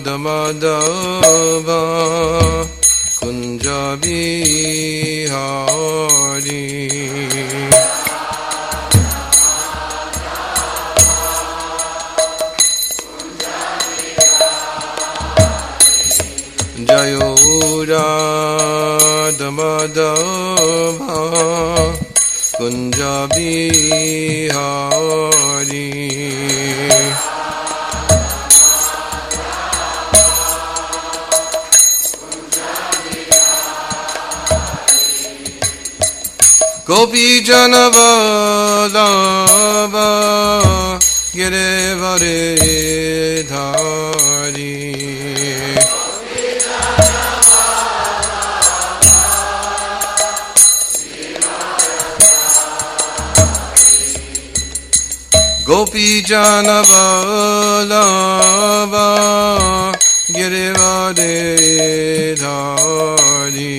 Damadava Kunja Bihari Jayura Damadava Kunja Bihari Gopi Janavadava Girevare Dhari Gopi Janavadava Girevare Dhari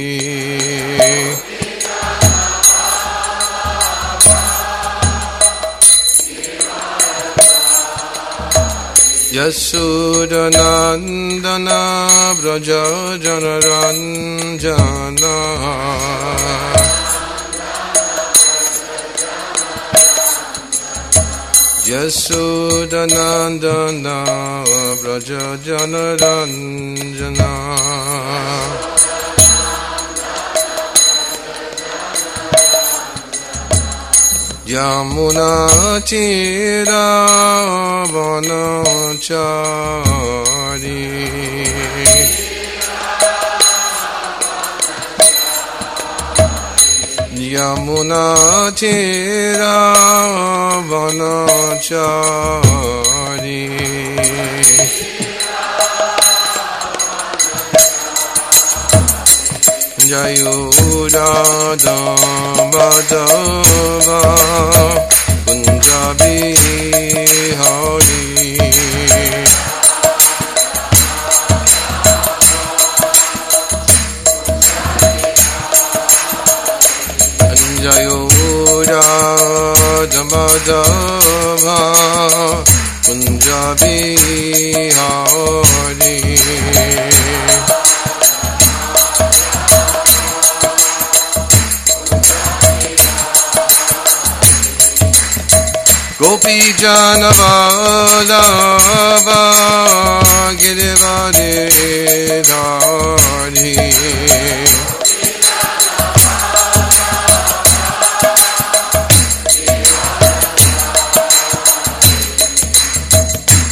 Yasudanandana Braja Janaranjana Yasudanandana Braja Janaranjana Yamuna Tira Vanachari Yamuna Tira Vanachari Jayura Damadava Kunja Bihari Jayura Damadava Kunja Bihari Gopi Janavadava Girivare Dhari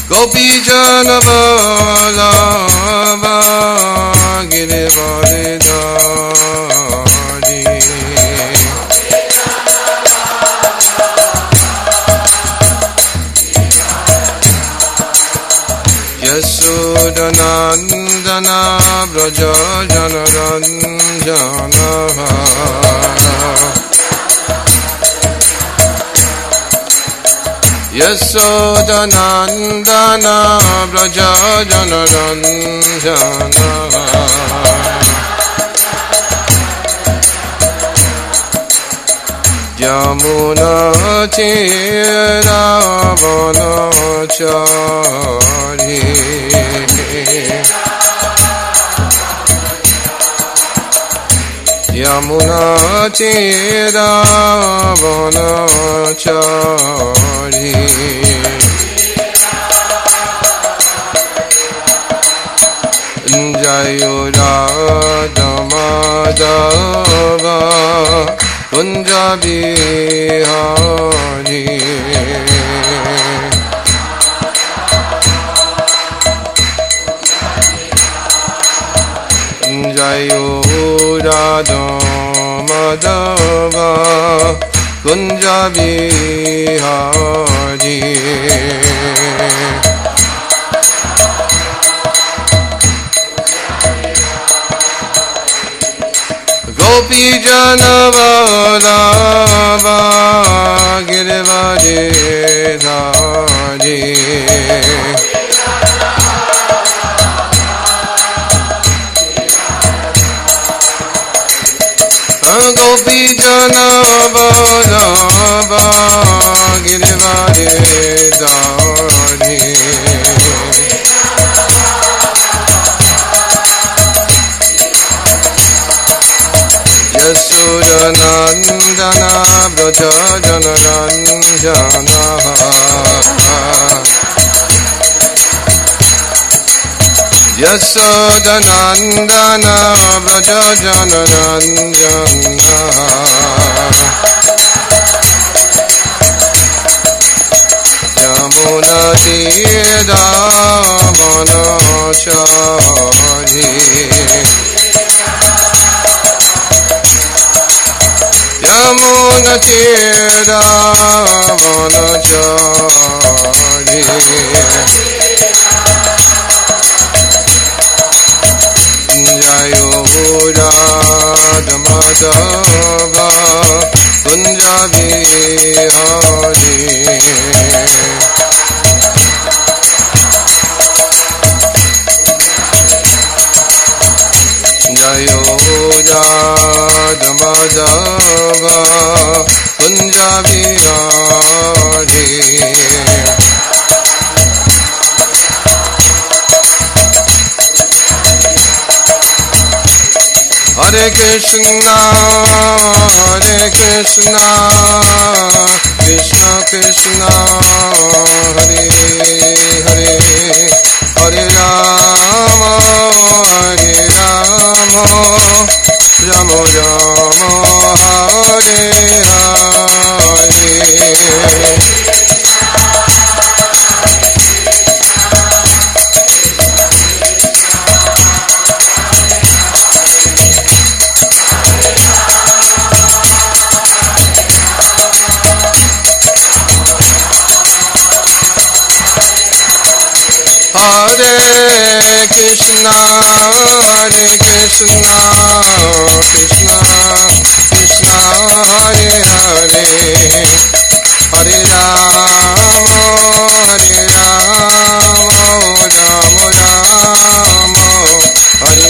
Gopi Janavadava Girivare Dhari Yasudanandana Braja Janaranjana Yasudanandana Braja Janaranjana Yamuna Tira Vanachari Yamuna Tira Vanachari Jayura Damadava Kunja Bihari Jayura Damadava Kunja Bihari Gopi Janavadava Girivare Dhari Gopi Janavadava Girivare Dhari Yasodhanandana Braja Janaranjana Yasodhanandana Braja Janaranjana Yamuna Tira Manachari Yamuna Tira Manachari Jayo Radha Madhava Punjabi Hari Jayo Radha Madhava Punjabi Hari Hare Krishna, Krishna Krishna, Hare Hare, Hare Rama, Rama Rama, Hare Hare. Hare Krishna, Krishna Krishna, Hare Hare, Hare Rama, Rama Rama, Hare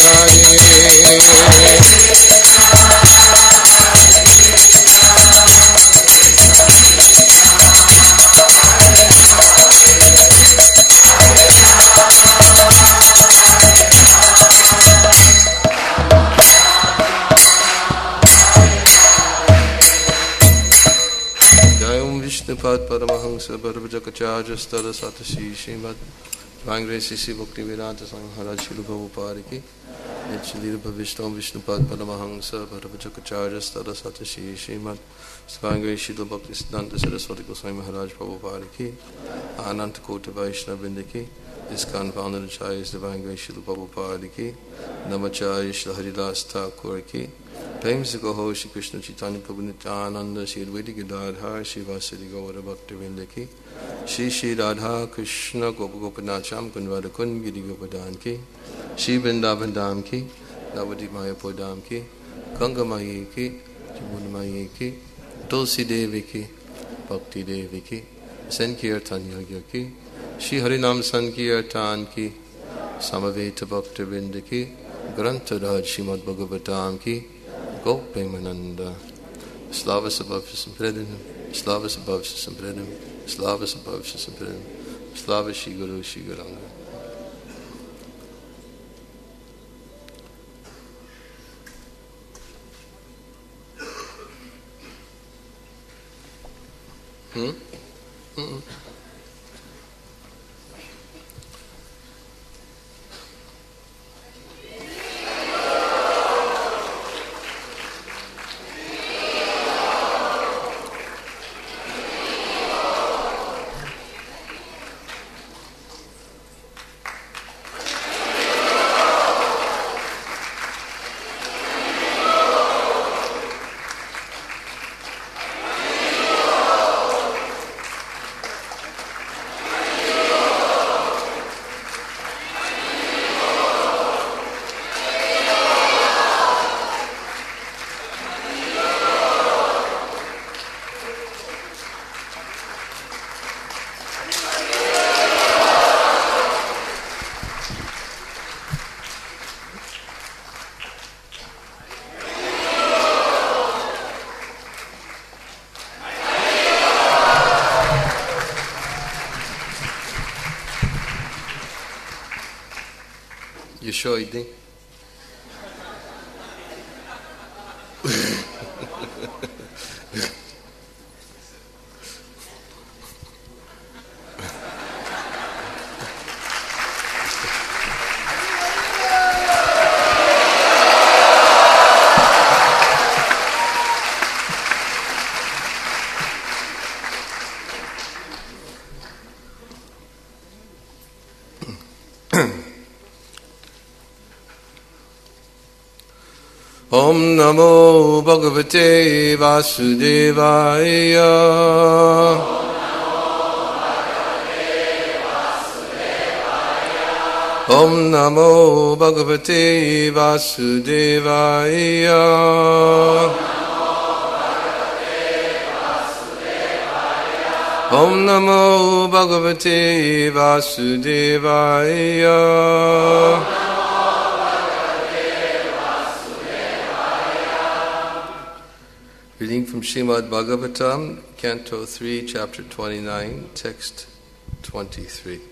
Hare. Vishnupat Paramahansa Bharavajakacharya Stada Satashi Srimad Vangre Sisi Bhakti Vedanta Sanghara Shila Prabhupada ki Nitchalila Bhavishtam Vishnupat Paramahansa Bharavajakacharya Stada Satashi Srimad Vangre Shila Bhakti Siddhanta Saraswati Goswami Maharaj Prabhupada ki Ananta Kota Vaishnava Vrinda ki ISKCON Founder Acharya Vangre Shila Prabhupada ki Namacharya Shila Haridas Thakur ki Prem se Gaho Shri Krishna Chaitanya Prabhu Nityananda Shri Advaita Gadadhar Shri Vasudeva Gaura Bhaktivinoda ki Shri Radha Krishna Gopa Gopanacham Kunvada Kun Giri Gopadan ki Shri Vrindavan Dham ki Navadip Mayapur Dham ki Ganga Mayi ki Jamuna Mayi ki Tulsi Devi ki Bhakti Devi ki Sankirtan Yagya ki Shri Harinam Sankirtan ki Samaveta Bhaktivinoda ki Grantharaj Srimad Bhagavatam ki Gopemananda, Slava Sabhavsha Sampradhanam, Slava Sabhavsha Sampradhanam, Slava Sabhavsha Sampradhanam, Slava Shri Guru Shri Guranga. You sure you think? Om Namo Bhagavate Vasudevaya. Om Namo Bhagavate Vasudevaya. Om Namo Bhagavate Vasudevaya. Reading from Srimad Bhagavatam, Canto 3, Chapter 29, Text 23.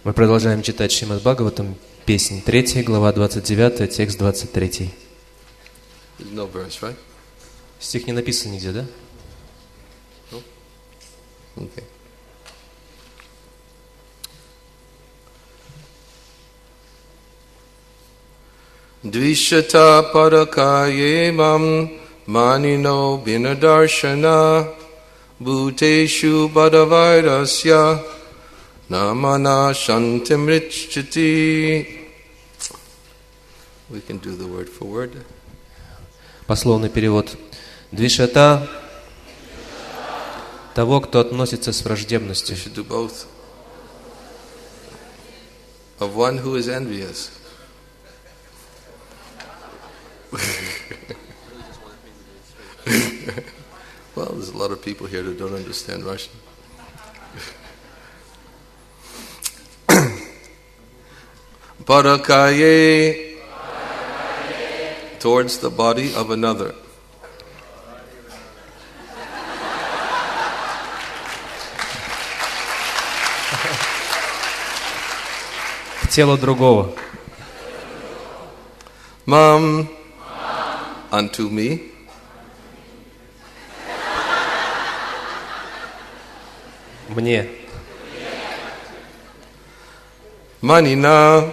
Мы продолжаем читать Шримад Бхагаватам, песнь 3, глава 29, текст 23. No verse, right? Стих не написан нигде, да? No? Okay. Dvishata parakayemam manino binadarshana bhuteshu badavairasya namana shantimrichati. We can do the word for word. Пословный перевод. Двишата того, кто относится с враждебностью. We should do both. Of one who is envious. Well, there's a lot of people here that don't understand Russian. Parakaye, towards the body of another. К телу другого. Mam, unto me. Мне. Manina,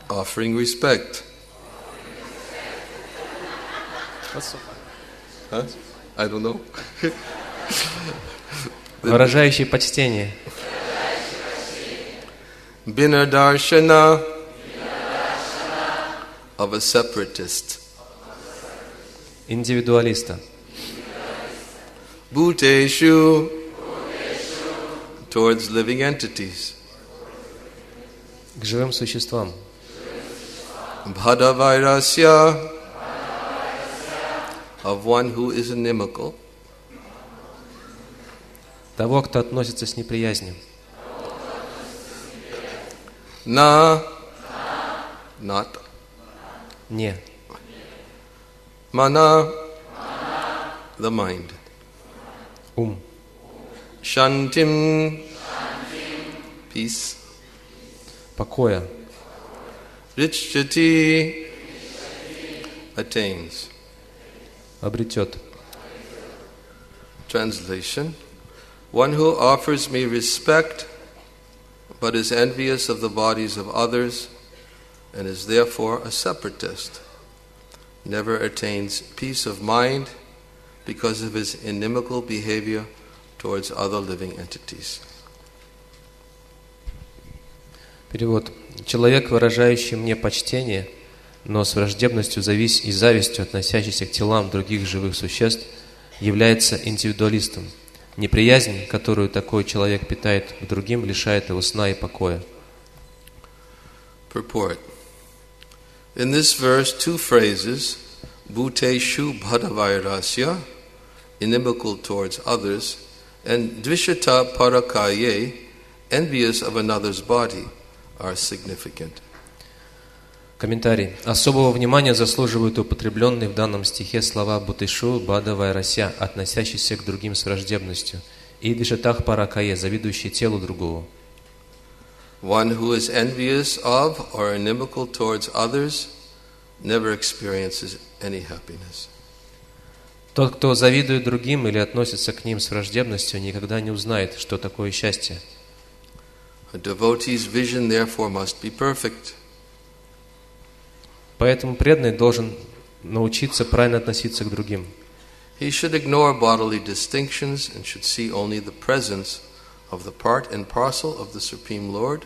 offering respect. Huh? I don't know. Выражающий почтение. Binadarshana, of a separatist. Индивидуалиста. Bhuteshu, towards living entities. К живым существам. Bhadavairasya, of one who is inimical. Того, кто относится с неприязнью. Na, not. Не. Mana, the mind. Ум. Shantim, peace. Покоя. Richati, attains. Обретет. Translation: one who offers me respect but is envious of the bodies of others and is therefore a separatist never attains peace of mind because of his inimical behavior towards other living entities. Перевод. Человек, выражающий мне почтение, но с враждебностью и завистью, относящийся к телам других живых существ, является индивидуалистом. Неприязнь, которую такой человек питает к другим, лишает его сна и покоя. Purport. In this verse, two phrases, bhuteshu bhadavairasya, inimical towards others, and dvishata parakaye, envious of another's body, are significant. Комментарий. Особого внимания заслуживают употребленные в данном стихе слова «бутышу бадавайрася», относящиеся к другим с враждебностью, и «двишатах паракае», завидующий телу другого. One who is envious of or inimical towards others never experiences any happiness. Тот, кто завидует другим или относится к ним с враждебностью, никогда не узнает, что такое счастье. A devotee's vision, therefore, must be perfect. Поэтому преданный должен научиться правильно относиться к другим. He should ignore bodily distinctions and should see only the presence of the part and parcel of the Supreme Lord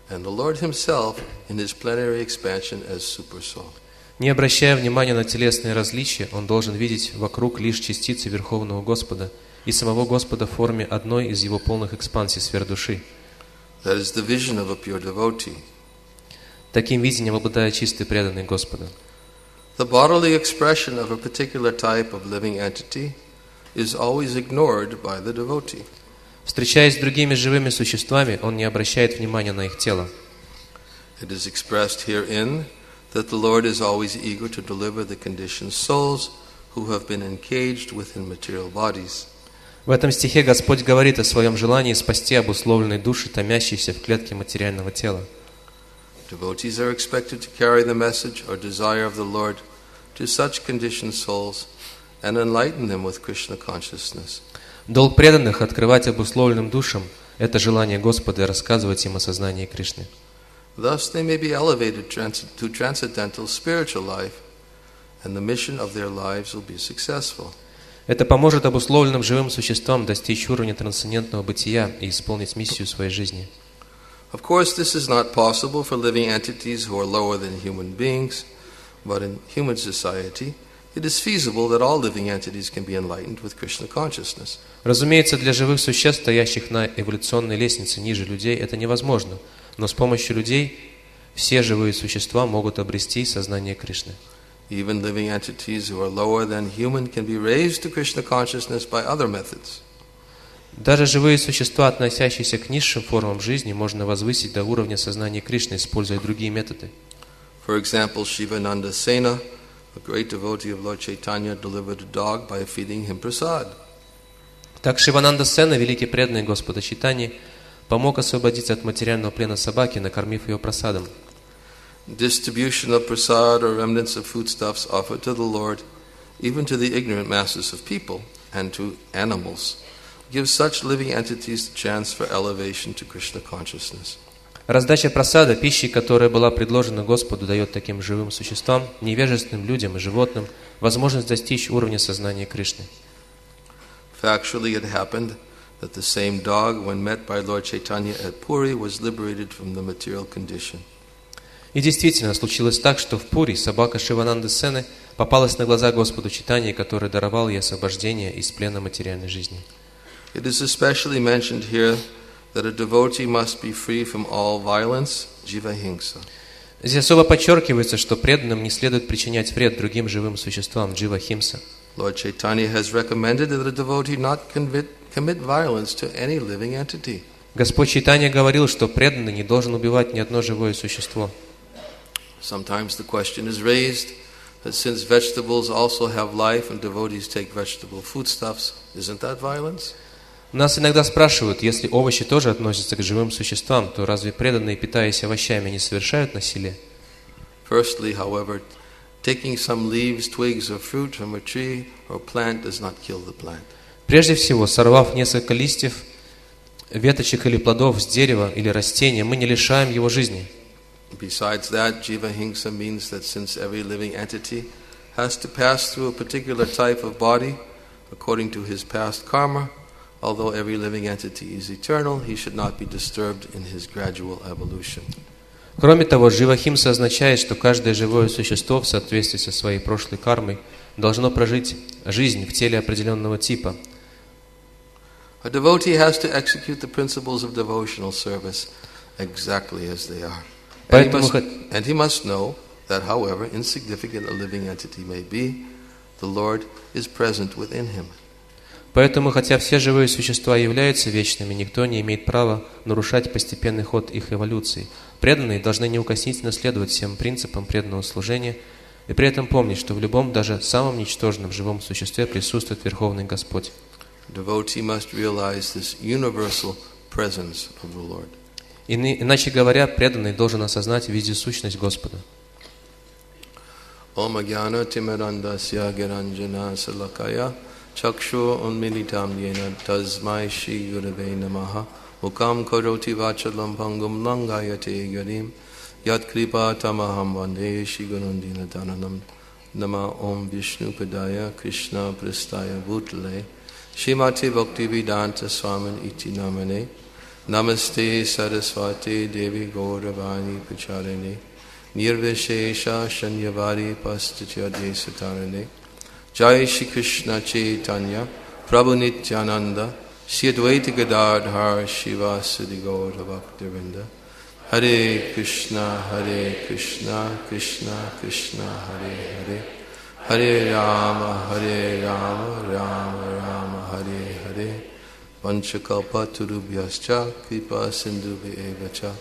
and the Lord Himself in His plenary expansion as Super Soul. Не обращая внимания на телесные различия, он должен видеть вокруг лишь частицы Верховного Господа и самого Господа в форме одной из его полных экспансий сфер души. That is the vision of a pure devotee. Таким видением обладает чистый преданный Господа. The bodily expression of a particular type of living entity is always ignored by the devotee. Встречаясь с другими живыми существами, он не обращает внимания на их тело. It is expressed herein that the Lord is always eager to deliver the conditioned souls who have been encaged within material bodies. В этом стихе Господь говорит о своем желании спасти обусловленные души, томящиеся в клетке материального тела. Devotees are expected to carry the message or desire of the Lord to such conditioned souls and enlighten them with Krishna consciousness. Долг преданных — открывать обусловленным душам это желание Господа и рассказывать им о сознании Кришны. Thus they may be elevated to transcendental spiritual life, and the mission of their lives will be successful. Это поможет обусловленным живым существам достичь уровня трансцендентного бытия и исполнить миссию своей жизни. Of course, this is not possible for living entities who are lower than human beings, but in human society, it is feasible that all living entities can be enlightened with Krishna consciousness. Разумеется, для живых существ, стоящих на эволюционной лестнице ниже людей, это невозможно, но с помощью людей все живые существа могут обрести сознание Кришны. Even living entities who are lower than human can be raised to Krishna consciousness by other methods. Даже живые существа, относящиеся к низшим формам жизни, можно возвысить до уровня сознания Кришны, используя другие методы. For example, Shivananda Sena, a great devotee of Lord Chaitanya, delivered a dog by feeding him prasad. Так Шивананда Сена, великий преданный Господа Чайтаньи, помог освободиться от материального плена собаки, накормив ее прасадом. Distribution of prasad or remnants of foodstuffs offered to the Lord, even to the ignorant masses of people and to animals, gives such living entities the chance for elevation to Krishna consciousness. Раздача прасада, пищи, которая была предложена Господу, дает таким живым существам, невежественным людям и животным, возможность достичь уровня сознания Кришны. Factually, it happened that the same dog, when met by Lord Chaitanya at Puri, was liberated from the material condition. И действительно, случилось так, что в Пури собака Шивананды Сены попалась на глаза Господу Чайтаньи, который даровал ей освобождение из плена материальной жизни. It is especially mentioned here that a devotee must be free from all violence, jiva-hingsa. Здесь особо подчеркивается, что преданным не следует причинять вред другим живым существам, джива-химса. Lord Chaitanya has recommended that a devotee not commit violence to any living entity. Господь Чайтанья говорил, что преданный не должен убивать ни одно живое существо. Sometimes the question is raised that since vegetables also have life and devotees take vegetable foodstuffs, isn't that violence? Нас иногда спрашивают, если овощи тоже относятся к живым существам, то разве преданные, питаясь овощами, не совершают насилие? Firstly, however, taking some leaves, twigs or fruit from a tree or plant does not kill the plant. Прежде всего, сорвав несколько листьев, веточек или плодов с дерева или растения, мы не лишаем его жизни. Besides that, jiva-hingsa means that since every living entity has to pass through a particular type of body according to his past karma, although every living entity is eternal, he should not be disturbed in his gradual evolution. Кроме того, джива-химса означает, что каждое живое существо в соответствии со своей прошлой кармой должно прожить жизнь в теле определенного типа. A devotee has to execute the principles of devotional service exactly as they are. And he must know that however insignificant a living entity may be, the Lord is present within him. Поэтому, хотя все живые существа являются вечными, никто не имеет права нарушать постепенный ход их эволюции. Преданные должны неукоснительно следовать всем принципам преданного служения и при этом помнить, что в любом, даже самом ничтожном живом существе присутствует Верховный Господь. Devotee must realize this universal presence of the Lord. Иначе говоря, преданный должен осознать вездесущность Господа. Om Agyana Timirandasya Giranjana Salakaya Chakshu Unmilitam Yena Tasmai Shri Gurave Namaha Mukam Karoti Vachalam Pangam Langayate Garim Yat Kripa Tamaham Vande Shri Gurundina Dhananam Nama Om Vishnu Padaya Krishna Pristaya Bhutale Shrimati Bhaktivedanta Swami Iti Namane Namaste Saraswati Devi Gauravani Pacharine Nirvishesha Shanyavari Pastityadye Satarane Jai Shri Krishna Chaitanya Prabhu Nityananda Shri Advaita Gadadhar Shivasadi Gaura Bhaktivinda Hare Krishna Krishna Krishna Hare Hare Hare Rama Rama Rama Hare Hare Vanchakalpaturubhyascha Kripa Sindhubhyevacha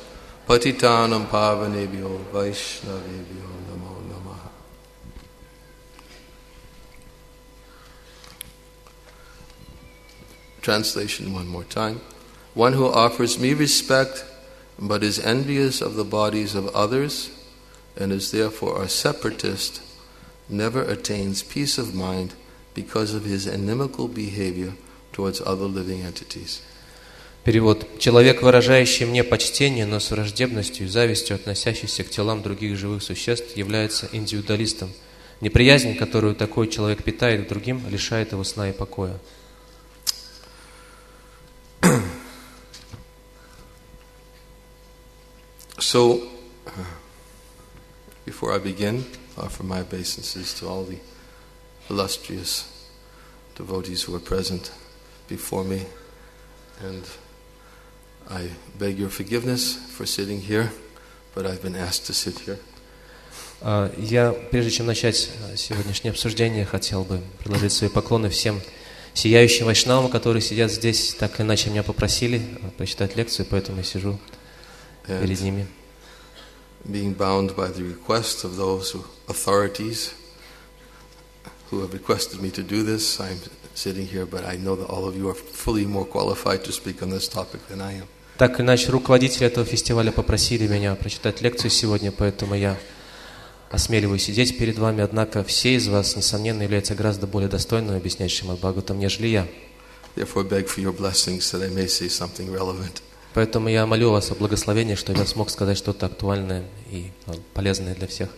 Patitanam Pavanebhyo Vaishnavebhyo Namo Namaha. Translation one more time. One who offers me respect but is envious of the bodies of others and is therefore a separatist never attains peace of mind because of his inimical behavior towards other living entities. Перевод. Человек, выражающий мне почтение, но с враждебностью и завистью относящийся к телам других живых существ, является индивидуалистом. Неприязнь, которую такой человек питает к другим, лишает его сна и покоя. So, before I begin, offer my obeisances to all the illustrious devotees who are present before me, and I beg your forgiveness for sitting here, but I've been asked to sit here. Я, прежде чем начать сегодняшнее обсуждение, хотел бы предложить свои поклоны всем сияющим вайшнавам, которые сидят здесь. Так иначе меня попросили прочитать лекцию, поэтому я сижу перед ними. Being bound by the request of those authorities who have requested me to do this, I'm sitting here, but I know that all of you are fully more qualified to speak on this topic than I am. Так иначе руководители этого фестиваля попросили меня прочитать лекцию сегодня, поэтому я осмеливаюсь сидеть перед вами, однако все из вас, несомненно, являются гораздо более достойными объяснять Шримад Бхагаватам, нежели я. Therefore, beg for your blessings that I may say something relevant. Поэтому я молю вас о благословении, что я смог сказать что-то актуальное и полезное для всех.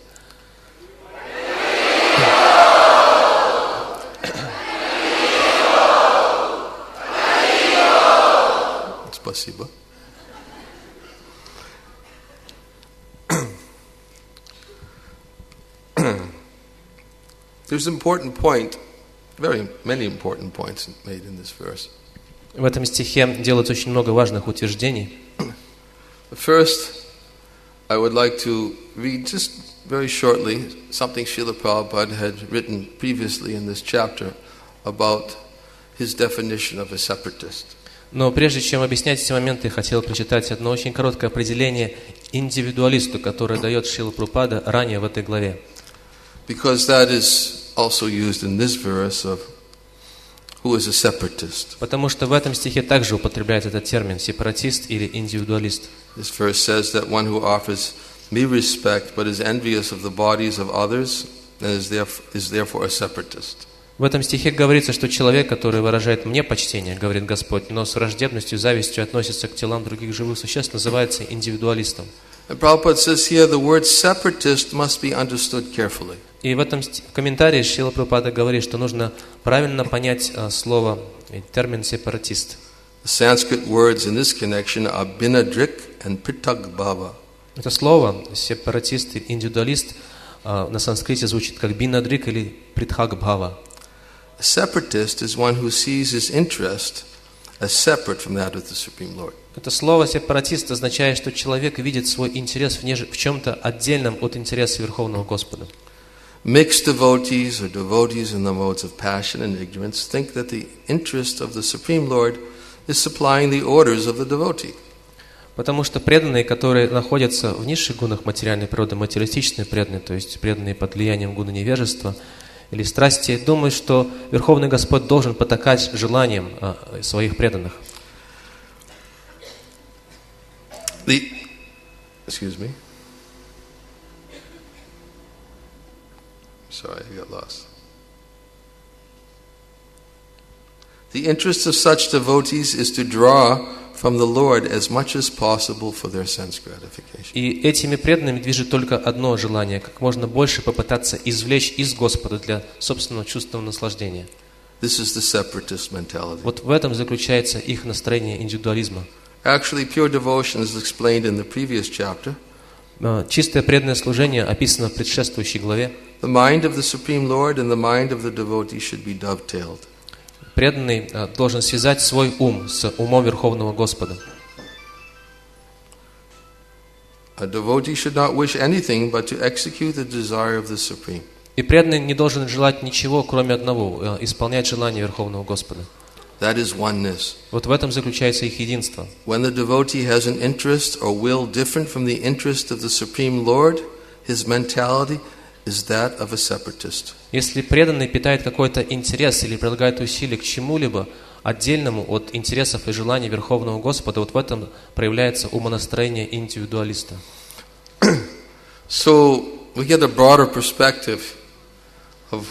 Спасибо. There's an important point, many important points made in this verse. В этом стихе делается очень много важных утверждений. First, I would like to read just very shortly something Srila Prabhupada had written previously in this chapter about his definition of a separatist. Но прежде чем объяснять эти моменты, я хотел прочитать одно очень короткое определение индивидуалисту, которое дает Шрила Прабхупада ранее в этой главе. Because that is also used in this verse of who is a separatist. Потому что в этом стихе также употребляется этот термин сепаратист или индивидуалист. This verse says that one who offers me respect but is envious of the bodies of others and is therefore a separatist. В этом стихе говорится, что человек, который выражает мне почтение, говорит Господь, но с враждебностью и завистью относится к телам других живых существ, называется индивидуалистом. And Prabhupada says here the word separatist must be understood carefully. И в этом комментарии Шрила Прабхупада говорит, что нужно правильно понять слово, термин сепаратист. The Sanskrit words in this connection are binadrik and pritagbhava. Это слово сепаратист и индивидуалист на санскрите звучит как бинадрик или притхагбхава. A separatist is one who sees his interest as separate from that of the Supreme Lord. Это слово сепаратист означает, что человек видит свой интерес в чем-то отдельном от интереса Верховного Господа. Mixed devotees or devotees in the modes of passion and ignorance think that the interest of the Supreme Lord is supplying the orders of the devotee. Потому что преданные, которые находятся в низших гунах материальной природы, материалистичные преданные, то есть преданные под влиянием гуна невежества или страсти, думают, что Верховный Господь должен потакать желаниям своих преданных. Sorry, I got lost. The interest of such devotees is to draw from the Lord as much as possible for their sense gratification. И этими преданными движет только одно желание, как можно больше попытаться извлечь из Господа для собственного чувственного наслаждения. This is the separatist mentality. Вот в этом заключается их настроение индивидуализма. Actually, pure devotion is explained in the previous chapter. Чистое преданное служение описано в предшествующей главе. The mind of the Supreme Lord and the mind of the devotee should be dovetailed. Преданный должен связать свой ум с умом Верховного Господа. A devotee should not wish anything but to execute the desire of the Supreme. И преданный не должен желать ничего, кроме одного – исполнять желание Верховного Господа. That is oneness. Вот в этом заключается их единство. When the devotee has an interest or will different from the interest of the Supreme Lord, his mentality is that of a separatist. Если преданный питает какой-то интерес или прилагает усилия к чему-либо отдельному от интересов и желаний Верховного Господа, вот в этом проявляется умонастроение индивидуалиста. So we get a broader perspective of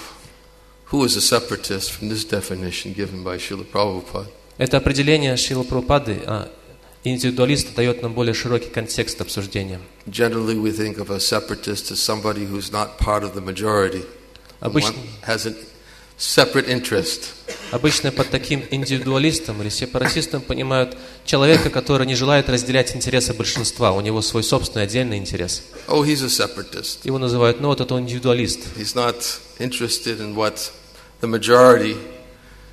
who is a separatist from this definition given by Srila Prabhupada. Это определение Шрилы Прабхупады индивидуалиста дает нам более широкий контекст обсуждения. Generally we think of a separatist as somebody who's not part of the majority. Обычно Has a separate interest. Обычно под таким индивидуалистом или сепаратистом понимают человека, который не желает разделять интересы большинства, у него свой собственный отдельный интерес. Oh, he's a separatist. Его называют, вот это он индивидуалист. He's not interested in what the majority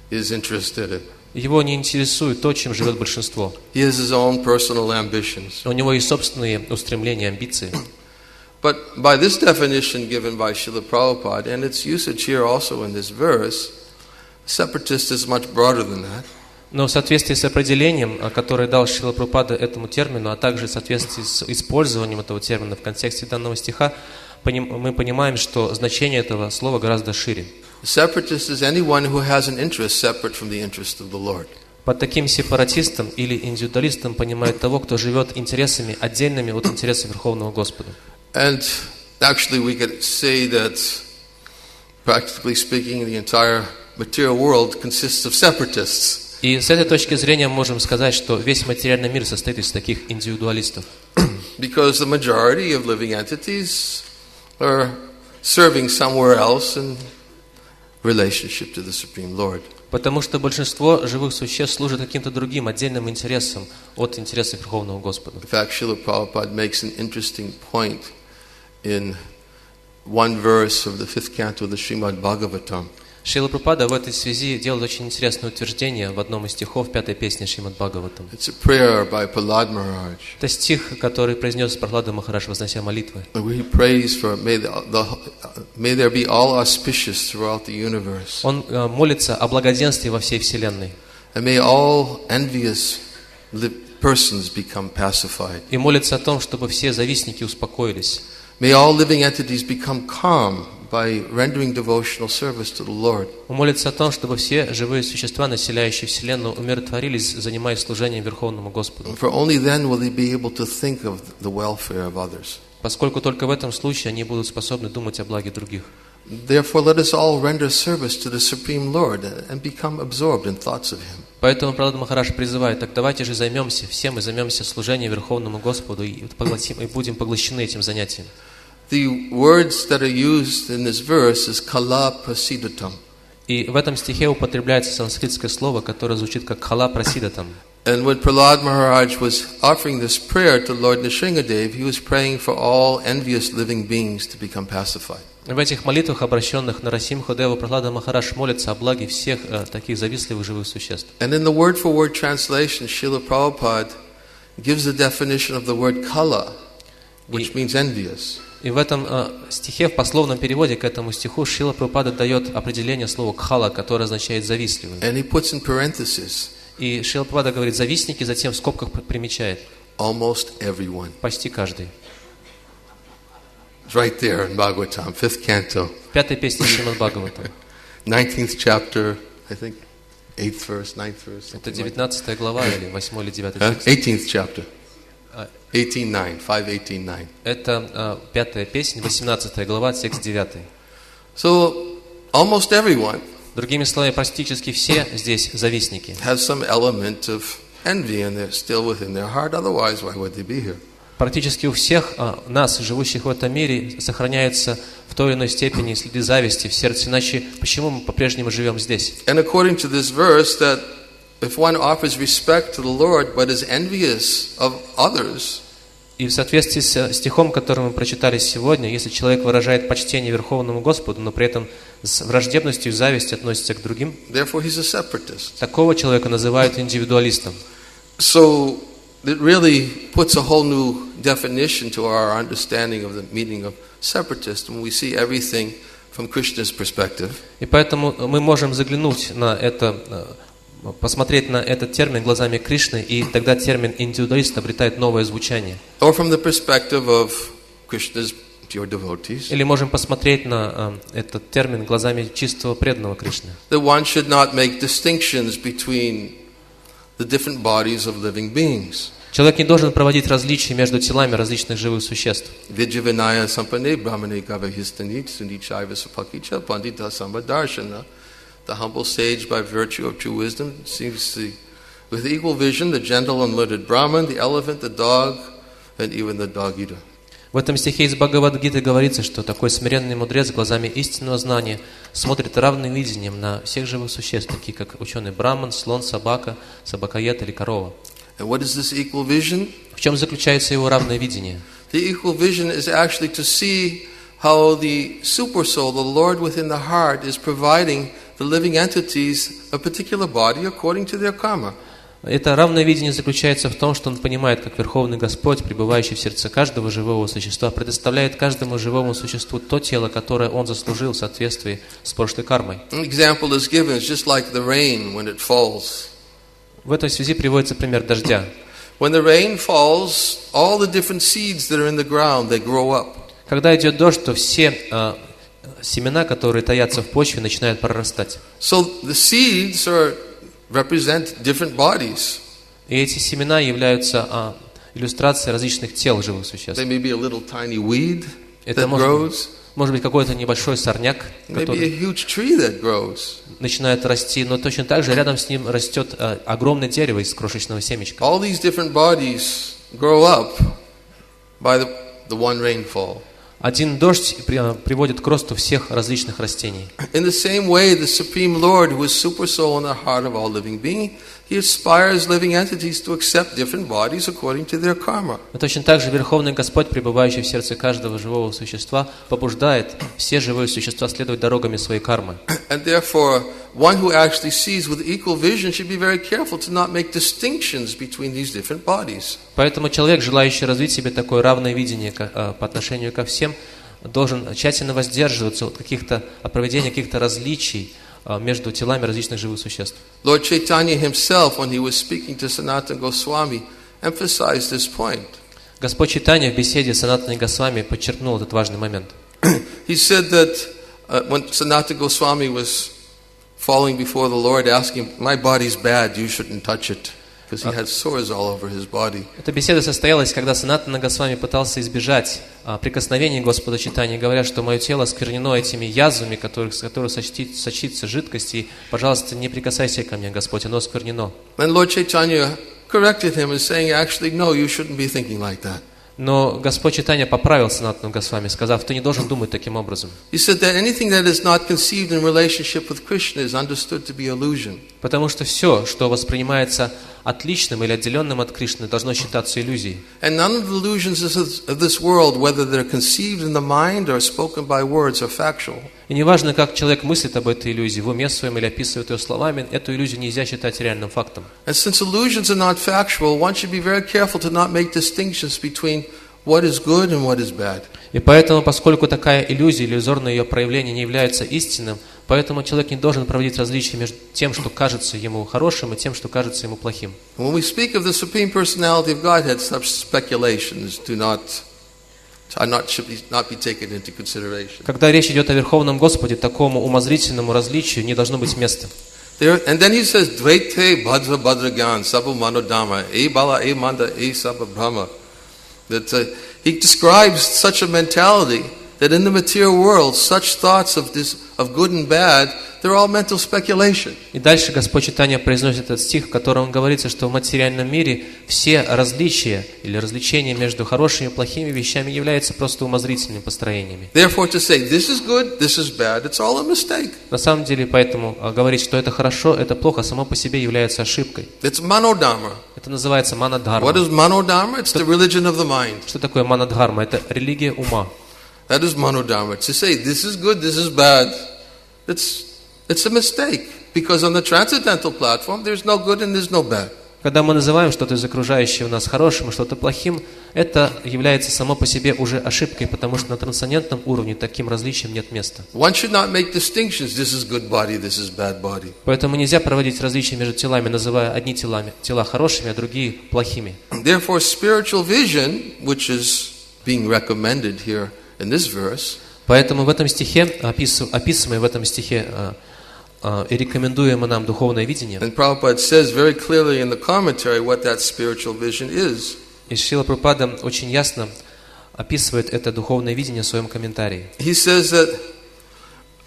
is interested in. Его не интересует то, чем живет большинство. He has his own personal ambitions. У него есть собственные устремления, амбиции. But by this definition given by Srila Prabhupada, and its usage here also in this verse, separatist is much broader than that. Но в соответствии с определением, которое дал Шрила Прабхупада этому термину, а также в соответствии с использованием этого термина в контексте данного стиха, мы понимаем, что значение этого слова гораздо шире. Separatist is anyone who has an interest separate from the interest of the Lord. Под таким сепаратистом или индивидуалистом понимают того, кто живет интересами отдельными от интересов Верховного Господа. And actually we could say that, practically speaking, the entire material world consists of separatists. И с этой точки зрения можем сказать, что весь материальный мир состоит из таких индивидуалистов. Because the majority of living entities are serving somewhere else in relationship to the Supreme Lord. Потому что большинство живых существ служат каким-то другим отдельным интересам от интересов Верховного Господа. In fact, Srila Prabhupada makes an interesting point in one verse of the 5th canto of the Srimad Bhagavatam. Шрила Прабхупада в этой связи делает очень интересное утверждение в одном из стихов 5-й песни Шримад Бхагаватам. It's a prayer by Prahlad Maharaj. Это стих, который произнес Прахлада Махарадж, вознося молитвы. He prays for may there be all auspicious throughout the universe. Он молится о благоденствии во всей вселенной. And may all envious persons become pacified. И молится о том, чтобы все завистники успокоились. May all living entities become calm by rendering devotional service to the Lord. Он молится о том, чтобы все живые существа, населяющие вселенную, умиротворились, занимаясь служением Верховному Господу. For only then will they be able to think of the welfare of others. Поскольку только в этом случае они будут способны думать о благе других. Therefore, let us all render service to the Supreme Lord and become absorbed in thoughts of Him. Поэтому Прахлада Махарадж призывает: так давайте же займемся, все мы займемся служением Верховному Господу и будем поглощены этим занятием. The words that are used in this verse is kala prasidatam. И в этом стихе употребляется санскритское слово, которое звучит как кала прасидатам. And when Prahlad Maharaj was offering this prayer to Lord Nrsingadev, he was praying for all envious living beings to become pacified. В этих молитвах, обращенных на Нарасимха-деву, Прахлада Махарадж молится о благе всех таких завистливых живых существ. And in the word-for-word translation, Srila Prabhupada gives the definition of the word kala, which means envious. И в этом стихе, в пословном переводе к этому стиху, Шрила Прабхупада дает определение слова «кхала», которое означает «завистливый». And he puts in parentheses, и Шрила Прабхупада говорит «завистники», затем в скобках примечает almost everyone. «почти каждый». It's right there in Bhagavatam, 5th canto. 5-й песня Шримад Бхагаватам. 19th chapter, I think, 8th verse, 9th verse. Это 19 глава или 8 или 9 текст. 18th chapter. 18:9, 5:18:9. Это 5-я песня, 18 глава, текст 9. So, almost everyone Другими словами, практически все здесь завистники. has some element of envy and they're still within their heart. Otherwise, why would they be here? Практически у всех нас, живущих в этом мире, сохраняется в той или иной степени следы зависти в сердце. Иначе почему мы по-прежнему живем здесь? And according to this verse, that if one offers respect to the Lord but is envious of others, И в соответствии с стихом, который мы прочитали сегодня, если человек выражает почтение Верховному Господу, но при этом с враждебностью и завистью относится к другим, therefore he's a separatist. такого человека называют индивидуалистом. So it really puts a whole new definition to our understanding of the meaning of separatist when we see everything from Krishna's perspective. И поэтому мы можем заглянуть на это, посмотреть на этот термин глазами Кришны, и тогда термин индивидуалист обретает новое звучание. Or from the perspective of Krishna's pure devotees. Или можем посмотреть на этот термин глазами чистого преданного Кришны. That one should not make distinctions between the different bodies of living beings. Человек не должен проводить различия между телами различных живых существ. Vijayanaya sampane brahmane gavahistani sunichaiva sapakicha pandita sambadarshana. The humble sage, by virtue of true wisdom, sees with equal vision the gentle and learned Brahman, the elephant, the dog, and even the dog eater. В этом стихе из Бхагавад-гиты говорится, что такой смиренный мудрец глазами истинного знания смотрит равным видением на всех живых существ, такие как ученый Браман, слон, собака, собакоед или корова. And what is this equal vision? В чем заключается его равное видение? The equal vision is actually to see how the super soul, the Lord within the heart, is providing the living entities a particular body according to their karma. Это равное видение заключается в том, что он понимает, как Верховный Господь, пребывающий в сердце каждого живого существа, предоставляет каждому живому существу то тело, которое он заслужил в соответствии с прошлой кармой. An example is given, it's just like the rain when it falls. В этой связи приводится пример дождя. When the rain falls, all the different seeds that are in the ground, they grow up. Когда идет дождь, то все семена, которые таятся в почве, начинают прорастать. So the seeds represent different bodies. И эти семена являются иллюстрацией различных тел живых существ. They may be a little tiny weed Это that grows. может быть какой-то небольшой сорняк, Maybe a который huge tree that grows. начинает расти, но точно так же рядом с ним растет огромное дерево из крошечного семечка. All these different bodies grow up by the one rainfall. Один дождь приводит к росту всех различных растений. In the same way, the Supreme Lord, who is super soul in the heart of all living being, He inspires living entities to accept different bodies according to their karma. Но точно так же Верховный Господь, пребывающий в сердце каждого живого существа, побуждает все живые существа следовать дорогами своей кармы. And therefore, one who actually sees with equal vision should be very careful to not make distinctions between these different bodies. Поэтому человек, желающий развить себе такое равное видение по отношению ко всем, должен тщательно воздерживаться от проведения каких-то различий между телами различных живых существ. Lord Chaitanya himself, when he was speaking to Sanatana Goswami, emphasized this point. Господь Чайтанья в беседе с Санатаной Госвами подчеркнул этот важный момент. He said that when Sanatana Goswami was falling before the Lord, asking, "My body's bad, you shouldn't touch it," because he had sores all over his body. Эта беседа состоялась, когда Санатана Госвами пытался избежать прикосновений Господа Чайтаньи, говоря, что мое тело осквернено этими язвами, с которых сочится жидкость, и, пожалуйста, не прикасайся ко мне, Господь, оно осквернено. And Lord Chaitanya corrected him and saying, "Actually, no, you shouldn't be thinking like that." Но Господь Чайтанья поправил Санатану Госвами, сказав, ты не должен думать таким образом. He said that anything that is not conceived in relationship with Krishna is understood to be illusion. Потому что все, что воспринимается отличным или отделенным от Кришны, должно считаться иллюзией. And none of the illusions of this world, whether they're conceived in the mind or spoken by words, are factual. И неважно, как человек мыслит об этой иллюзии, в уме своем или описывает ее словами, эту иллюзию нельзя считать реальным фактом. And since illusions are not factual, one should be very careful to not make distinctions between what is good and what is bad. И поэтому, поскольку такая иллюзия, иллюзорное ее проявление не является истинным, поэтому человек не должен проводить различия между тем, что кажется ему хорошим, и тем, что кажется ему плохим. When we speak of the Supreme Personality of Godhead, such speculations should not be taken into consideration. Когда речь идет о Верховном Господе, такому умозрительному различию не должно быть места. And then he says, Dvaite Bhadra Bhadragyan Sabha Manodama E Bala E Manda E Sabha Brahma. That he describes such a mentality that in the material world, such thoughts of good and bad, they're all mental speculation. И дальше Господь Чайтанья произносит этот стих, в котором говорится, что в материальном мире все различия или развлечения между хорошими и плохими вещами являются просто умозрительными построениями. Therefore, to say this is good, this is bad, it's all a mistake. На самом деле, поэтому говорить, что это хорошо, это плохо, само по себе является ошибкой. It's manodharma. Это называется манадхарма. What is manodharma? It's the religion of the mind. Что такое манадхарма? Это религия ума. That is manodharma. To say this is good, this is bad, it's a mistake. Because on the transcendental platform, there's no good and there's no bad. Когда мы называем что-то из окружающего нас хорошим, что-то плохим, это является само по себе уже ошибкой, потому что на трансцендентном уровне таким различиям нет места. One should not make distinctions. This is good body, this is bad body. Поэтому нельзя проводить различия между телами, называя одни тела хорошими, а другие плохими. Therefore, spiritual vision, which is being recommended here in this verse, поэтому в этом стихе, описываемое в этом стихе и рекомендуемо нам духовное видение, and Prabhupada says very clearly in the commentary what that spiritual vision is. и Шрила Прабхупада очень ясно описывает это духовное видение в своем комментарии. He says that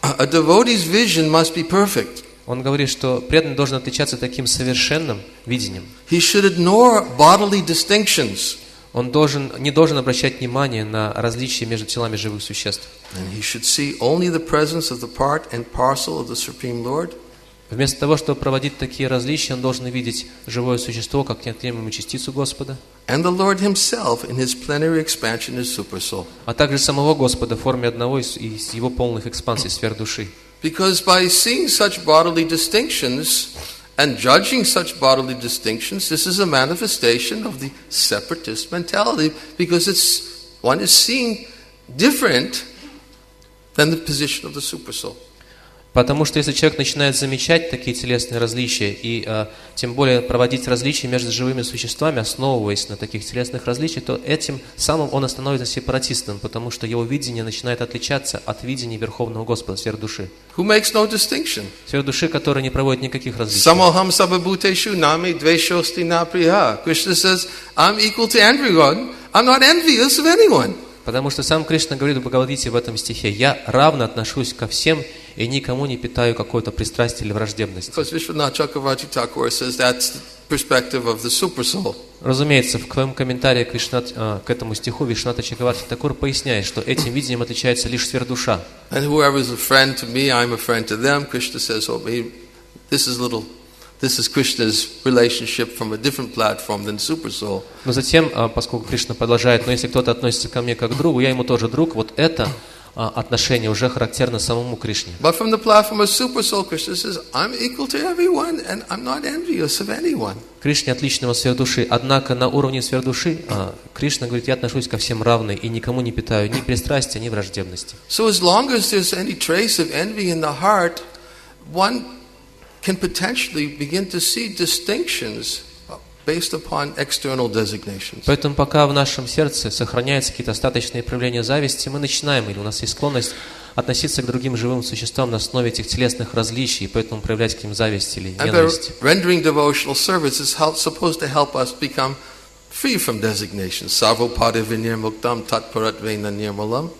a devotee's vision must be perfect. Он говорит, что преданный должен отличаться таким совершенным видением. He should ignore bodily distinctions. Он не должен обращать внимание на различия между телами живых существ. And he should see only the presence of the part and parcel of the Supreme Lord. Вместо того, чтобы проводить такие различия, он должен видеть живое существо как неотъемлемую частицу Господа, And the Lord himself in his plenary expansion is supersoul. а также самого Господа в форме одного из его полных экспансий сфер души. Because by seeing such bodily distinctions and judging such bodily distinctions, this is a manifestation of the separatist mentality, because one is seeing different than the position of the supersoul. Потому что если человек начинает замечать такие телесные различия и тем более проводить различия между живыми существами, основываясь на таких телесных различиях, то этим самым он становится сепаратистом, потому что его видение начинает отличаться от видения Верховного Господа, сфер души. Who makes no distinction. Сфер души, которая не проводит никаких различий. Samoham sababhuteshu nami dveshosti na priya. Krishna says, I'm equal to everyone. I'm not envious of anyone. Потому что сам Кришна говорит в Бхагавад-гите в этом стихе: «Я равно отношусь ко всем и никому не питаю какое-то пристрастие или враждебность». Because Vishwanath Chakravarti Thakur says that's the perspective of the supersoul. Разумеется, в своем комментарии к этому стиху Вишванатха Чакраварти Такур поясняет, что этим видением отличается лишь сфердуша. And whoever is a friend to me, I'm a friend to them. Krishna says, oh, this is Krishna's relationship from a different platform than supersoul. Но затем, поскольку Кришна продолжает: но если кто-то относится ко мне как к другу, я ему тоже друг, вот это отношение уже характерно самому Кришне. But from the platform of supersoul, Krishna says, I'm equal to everyone and I'm not envious of anyone. Кришне отличного сфер души. Однако на уровне сфер души Кришна говорит: я отношусь ко всем равно и никому не питаю ни пристрастия, ни враждебности. So as long as there's any trace of envy in the heart, one can potentially begin to see distinctions based upon external designations. Поэтому пока в нашем сердце сохраняются какие-то остаточные проявления зависти, мы начинаем, или у нас есть склонность относиться к другим живым существам на основе этих телесных различий, и поэтому проявлять к ним зависть или ненависть. Rendering devotional service is supposed to help us become free from designations. Sarvopadi vinyar muktam tat paratvena nirmalam.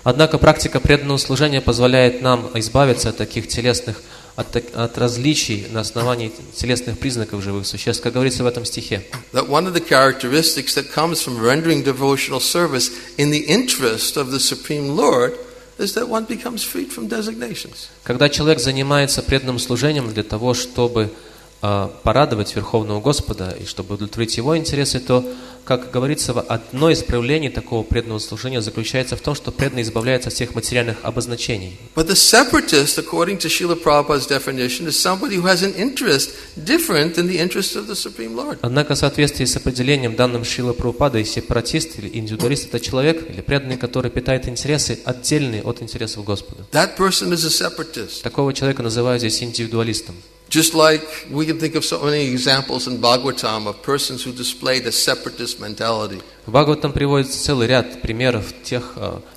Однако практика преданного служения позволяет нам избавиться от таких телесных, от различий на основании телесных признаков живых существ, как говорится в этом стихе. That one of the characteristics that comes from rendering devotional service in the interest of the Supreme Lord is that one becomes freed from designations. Когда человек занимается преданным служением для того, чтобы порадовать Верховного Господа и чтобы удовлетворить Его интересы, то, как говорится, одно из проявлений такого преданного служения заключается в том, что преданный избавляется от всех материальных обозначений. But the separatist, according to Srila Prabhupada's definition, is somebody who has an interest different than the interest of the Supreme Lord. Однако в соответствии с определением, данным Шрилой Прабхупадой, сепаратист или индивидуалист — это человек или преданный, который питает интересы, отдельные от интересов Господа. That person is a separatist. Такого человека называют здесь индивидуалистом. Just like we can think of so many examples in Bhagavatam of persons who displayed a separatist mentality. В Бхагаватам приводится целый ряд примеров тех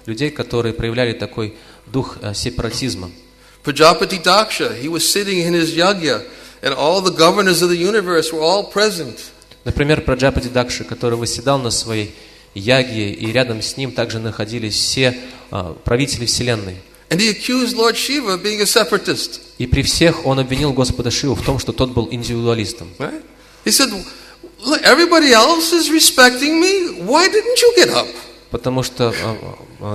людей, которые проявляли такой дух сепаратизма. Prajapati Daksha, he was sitting in his yagya, and all the governors of the universe were all present. Например, Праджапати Дакша, который восседал на своей Яги, и рядом с ним также находились все правители Вселенной. And he accused Lord Shiva of being a separatist. И при всех он обвинил Господа Шиву в том, что тот был индивидуалистом. Right? He said, "Look, everybody else is respecting me. Why didn't you get up?" Потому что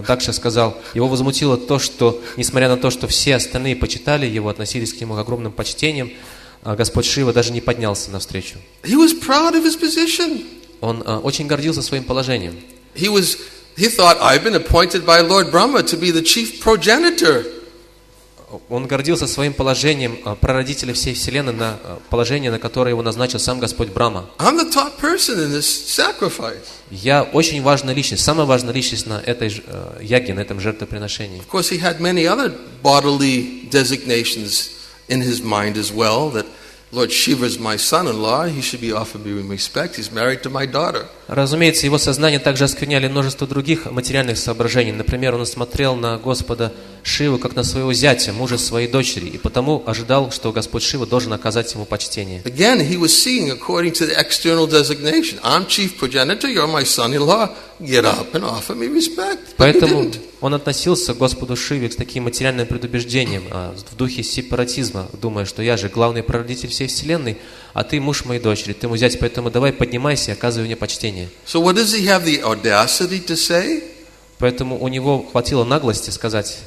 Дакша сказал, его возмутило то, что, несмотря на то, что все остальные почитали его, относились к нему огромным почтением, Господь Шива даже не поднялся навстречу. He was proud of his position. Он очень гордился своим положением. He thought, I've been appointed by Lord Brahma to be the chief progenitor. Он гордился своим положением прародителя всей Вселенной, на положение, на которое его назначил сам Господь Брахма. I'm the top person in this sacrifice. Я очень важная личность, самая важная личность на этой яге, на этом жертвоприношении. Of course, he had many other bodily designations in his mind as well, that Lord Shiva is my son-in-law, he should be offered me respect, he's married to my daughter. Разумеется, его сознание также оскверняли множество других материальных соображений. Например, он смотрел на Господа Шиву как на своего зятя, мужа своей дочери, и потому ожидал, что Господь Шива должен оказать ему почтение. Again, he was seeing according to the external designation. I'm chief progenitor, you're my son-in-law, get up and offer me respect. Поэтому он относился к Господу Шиве с таким материальным предубеждением, в духе сепаратизма, думая, что я же главный прародитель всей Вселенной, а ты муж моей дочери, ты мой зять, поэтому давай поднимайся и оказывай мне почтение. So what does he have the audacity to say? Поэтому у него хватило наглости сказать.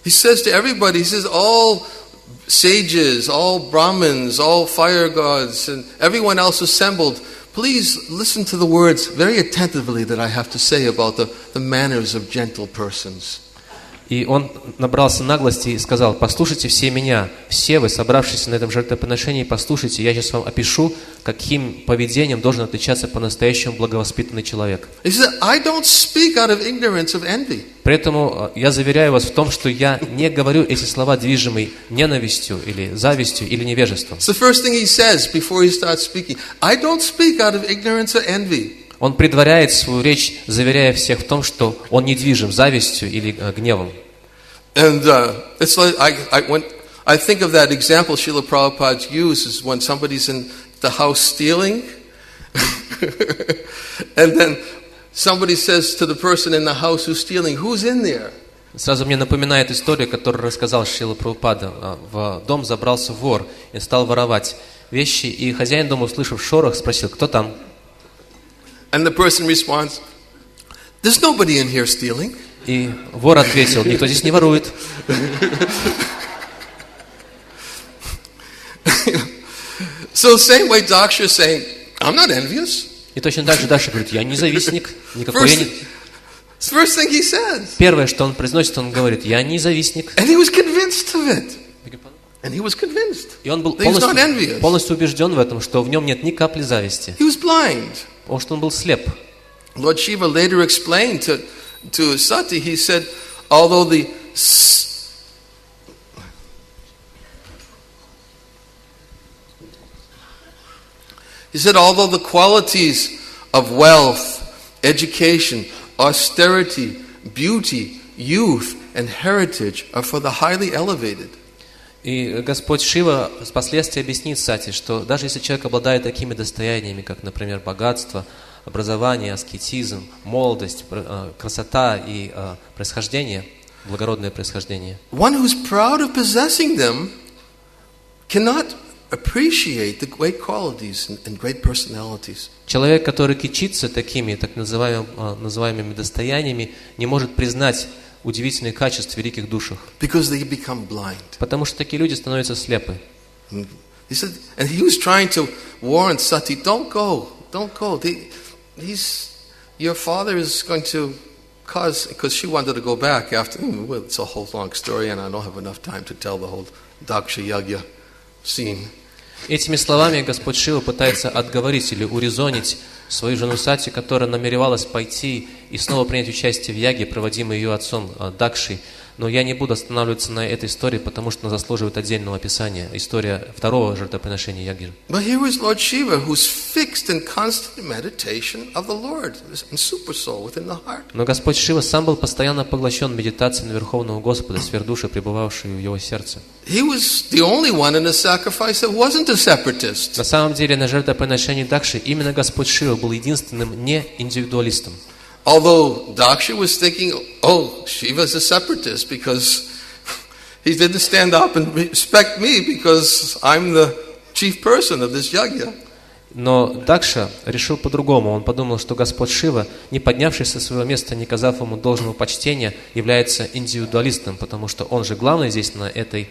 He says to everybody, he says, all sages, all Brahmins, all fire gods, and everyone else assembled, please listen to the words very attentively that I have to say about the manners of gentle persons. И он набрался наглости и сказал: послушайте все меня, все вы, собравшиеся на этом жертвоприношении, послушайте, я сейчас вам опишу, каким поведением должен отличаться по-настоящему благовоспитанный человек. He said, I don't speak out of ignorance of envy. При этом я заверяю вас в том, что я не говорю эти слова, движимой ненавистью или завистью или невежеством. It's the first thing he says before he starts speaking. I don't speak out of ignorance or envy. Он предваряет свою речь, заверяя всех в том, что он не движим завистью или гневом. And it's like I think of that example Srila Prabhupada uses when somebody's in the house stealing, and then somebody says to the person in the house who's stealing, "Who's in there?" Сразу мне напоминает историю, которую рассказал Шрила Прабхупада. В дом забрался вор и стал воровать вещи, и хозяин дома, услышав шорох, спросил: кто там? And the person responds, "There's nobody in here stealing." И вор ответил: никто здесь не ворует. So the same way Daksha is saying, I'm not envious. И точно так же Даша говорит: я не завистник, никакой я не... First thing he says. Первое, что он произносит, он говорит: я не завистник. And he was convinced of it. And he was convinced. И он был полностью убежден в этом, что в нем нет ни капли зависти. He was blind. Потому что он был слеп. Lord Shiva later explained to Sati, he said, although the qualities of wealth, education, austerity, beauty, youth, and heritage are for the highly elevated. И Господь Шива впоследствии объяснит Сати, что даже если человек обладает такими достояниями, как, например, богатство, образование, аскетизм, молодость, красота и происхождение, благородное происхождение. One who's proud of possessing them cannot appreciate the great qualities and great personalities. Человек, который кичится такими так называемыми достояниями, не может признать удивительные качества в великих душах. Because they become blind. Потому что такие люди становятся слепы. He said, and he was trying to warn Sati, don't go. Your father is going to cause, because she wanted to go back after, well, it's a whole long story and I don't have enough time to tell the whole Daksha Yagya scene. Этими словами Господь Шива пытается отговорить или урезонить свою жену Сати, которая намеревалась пойти и снова принять участие в яге, проводимой ее отцом Дакшей. Но я не буду останавливаться на этой истории, потому что она заслуживает отдельного описания. История второго жертвоприношения яги. But here was Lord Shiva, who's fixed in constant meditation of the Lord, in super soul within the heart. Но Господь Шива сам был постоянно поглощен медитацией на Верховного Господа, сверхдуши, пребывавшей в его сердце. He was the only one in the sacrifice that wasn't a separatist. На самом деле, на жертвоприношении Дакши именно Господь Шива был единственным не индивидуалистом. Although Daksha was thinking, oh, Shiva's a separatist because he didn't stand up and respect me because I'm the chief person of this yajna. Но Дакша решил по-другому. Он подумал, что Господь Шива, не поднявшись со своего места, не оказав ему должного почтения, является индивидуалистом, потому что он же главный здесь на этой